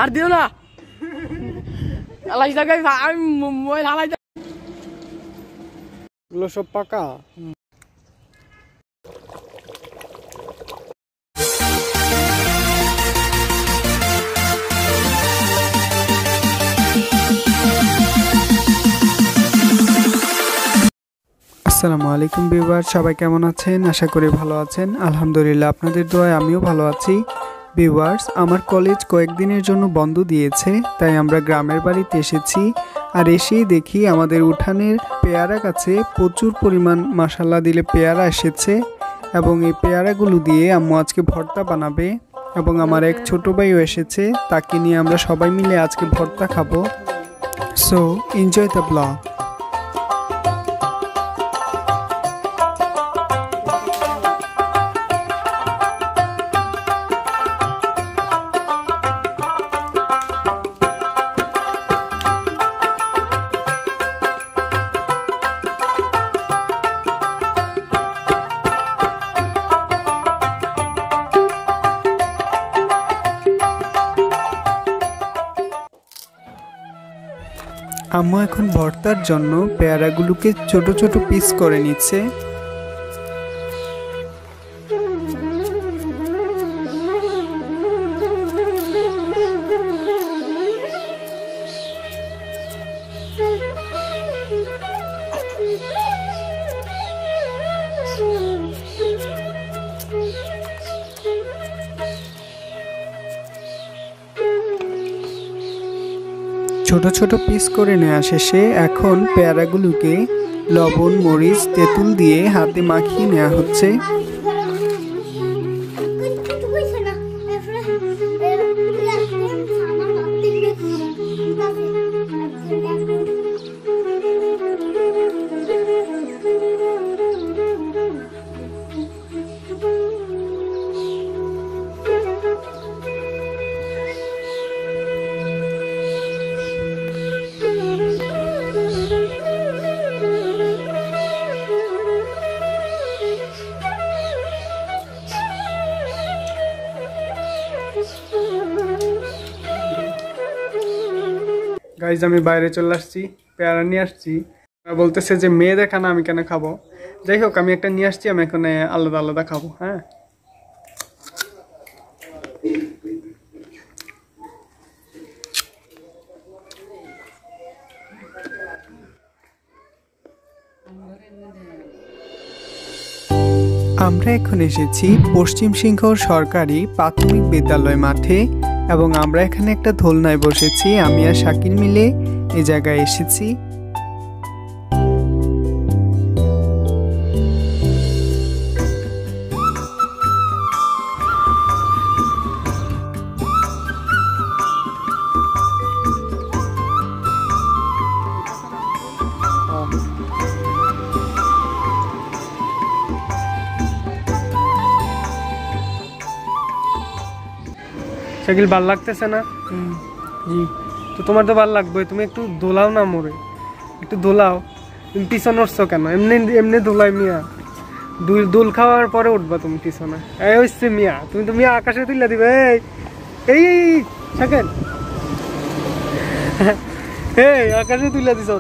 আর দিও না আলাই জায়গায় আমি মোবাইল হালাই এগুলো সব পাকা। আসসালামু আলাইকুম ভিউয়ার, সবাই কেমন আছেন? আশা করি ভালো আছেন। আলহামদুলিল্লাহ, আপনাদের দোয়ায় আমিও ভালো আছি। ভিউয়ার্স, আমার কলেজ কয়েকদিনের জন্য বন্ধ দিয়েছে, তাই আমরা গ্রামের বাড়িতে এসেছি। আর এসেই দেখি আমাদের উঠানের পেয়ারা গাছে প্রচুর পরিমাণ মাশাআল্লাহ দিলে পেয়ারা এসেছে, এবং এই পেয়ারাগুলো দিয়ে আম্মু আজকে ভর্তা বানাবে। এবং আমার এক ছোট ভাইও এসেছে, তাকে নিয়ে আমরা সবাই মিলে আজকে ভর্তা খাবো। So enjoy the blog. আম্মু এখন ভর্তার জন্য পেয়ারাগুলোকে ছোট ছোট পিস করে নিচ্ছে। ছোট ছোট পিস করে নেওয়া শেষে এখন পেয়ারাগুলোকে লবণ, মরিচ, তেঁতুল দিয়ে হাতে মাখিয়ে নেওয়া হচ্ছে। গাইজ, আমি বাইরে চলে আসছি, পেয়ারা নিয়ে আসছি। বলতেছে যে মেয়ে দেখা না, আমি কেন খাবো? যাই হোক, আমি একটা নিয়ে আসছি, আমি এখন আলাদা আলাদা খাবো। হ্যাঁ, আমরা এখন এসেছি পশ্চিম সিংহর সরকারি প্রাথমিক বিদ্যালয় মাঠে, এবং আমরা এখানে একটা দোলনায় বসেছি। আমি আর শাকিল মিলে এই জায়গায় এসেছি। শাকিল, ভাল লাগতেছে না? জি। তো তোমার তো ভাল লাগবে, তুমি একটু দোলাও না, মোরে একটু দোলাও। তুমি পিছনে উঠছো কেন? এমনি এমনি দোলাই মিয়া, দোল খাওয়ার পরে উঠবা তুমি পিছনে। এই হচ্ছে মিয়া, তুমি তো মিয়া আকাশে তুলে দিবে। এই এই শাকিল, এই আকাশে তুলে দিছ।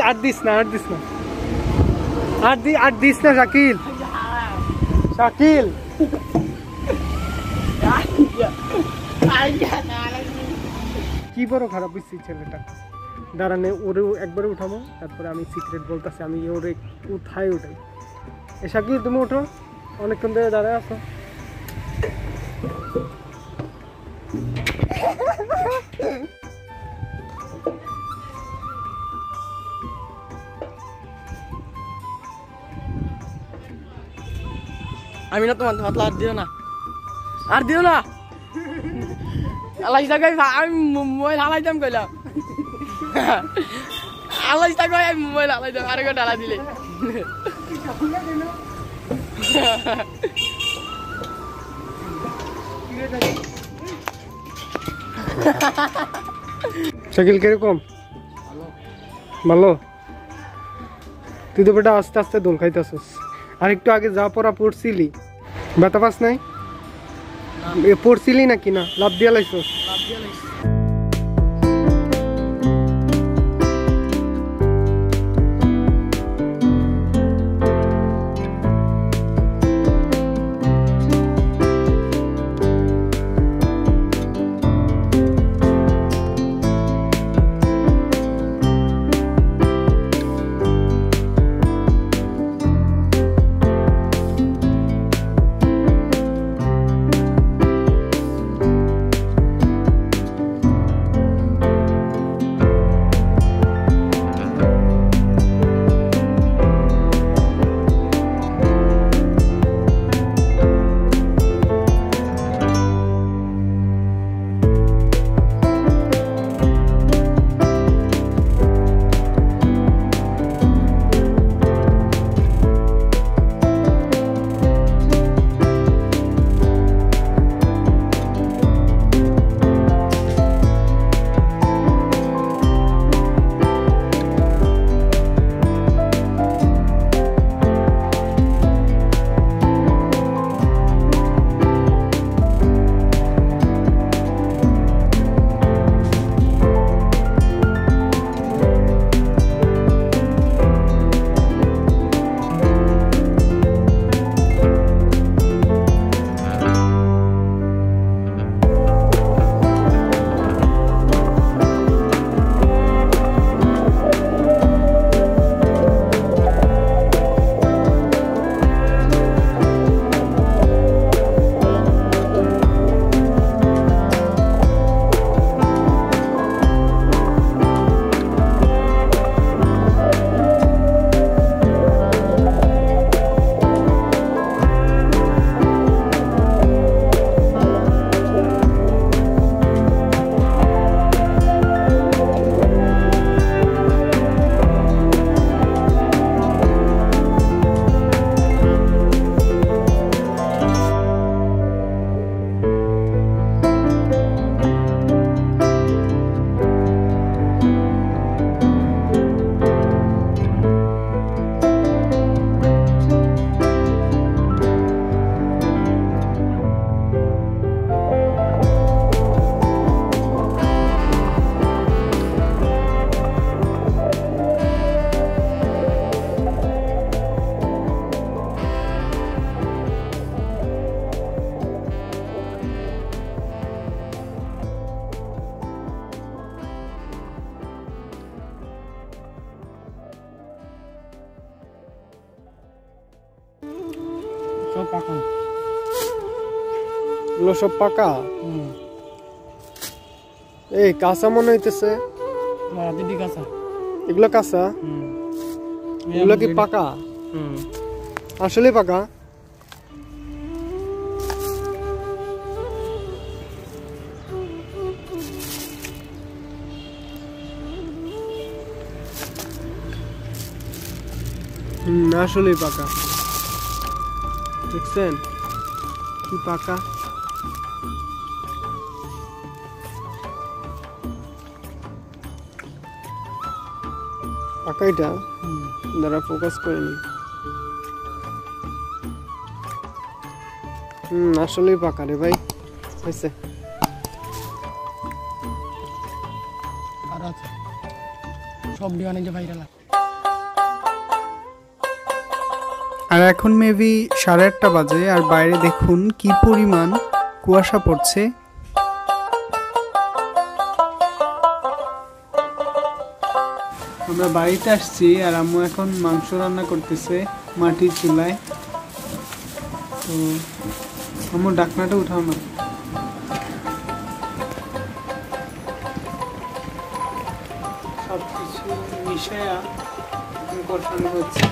আর দিস না, আর দিস না, আর দিস না শাকিল। শাকিল, কি বড় খারাপ হচ্ছে ছেলেটা। দাঁড়ানে, ওরে একবারে উঠাবো, তারপরে আমি সিক্রেট বলতেছি, আমি ওরে উঠাই। এ শাকিল, তুমি উঠো, অনেকক্ষণ ধরে দাঁড়ায় আছো। আমি না তোমার হাত আর দিও না, আর দিও না আলাই জায়গায় আমি মোবাইল হালাই দাম কইলাম। আলাই জায়গায় আমি মোবাইল হালাই দাম, আরেকটা ডালা দিলে। শাকিল, কিরকম? ভালো। তুই তো বেটা আস্তে আস্তে দোল খাইতেছিস। আর একটু আগে যা পড়া পড়ছিলি, ব্যথা পাস নাই? পড়ছিলি নাকি না লাভ দিয়া লাইছো? লাভ দিয়া লাগছে। সব পাকা, এগুলো সব পাকা। এই কাঁচা মনে হইতেছে। দিদি কাঁচা, এগুলো কাঁচা, এগুলো কি পাকা? আসলে পাকা। আসলেই পাকা, দেখছেন কি পাকা। পাকা এটা দ্বারা ফোকাস করেনি। আসলেই পাকা রে ভাই, হয়েছে। আর আছে সব ডিওয়ানে যে ভাইরাল। আর এখন মেবি 8:30 বাজে, আর বাইরে দেখুন কি পরিমাণ কুয়াশা পড়ছে। আমরা বাড়িতে আসছি আর আম্মু এখন মাংস রান্না করতেছে মাটির চুলায়। তো আম্মু ডাকনাটা উঠাও না। সব কিছু মিশায়া কষানো হচ্ছে।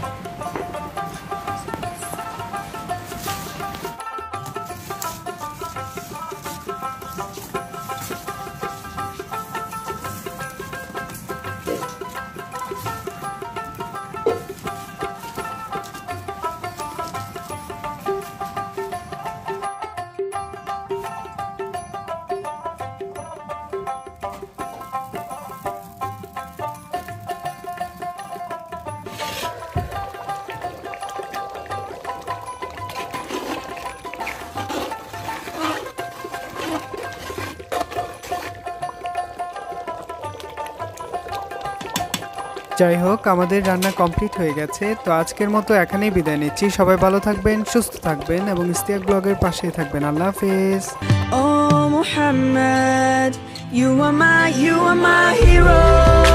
যাই হোক, আমাদের রান্না কমপ্লিট হয়ে গেছে। তো আজকের মতো এখানেই বিদায় নিচ্ছি। সবাই ভালো থাকবেন, সুস্থ থাকবেন এবং ইস্তিয়াক ব্লগের পাশেই থাকবেন। আল্লাহ হাফেজ। Oh Muhammad, you are my hero.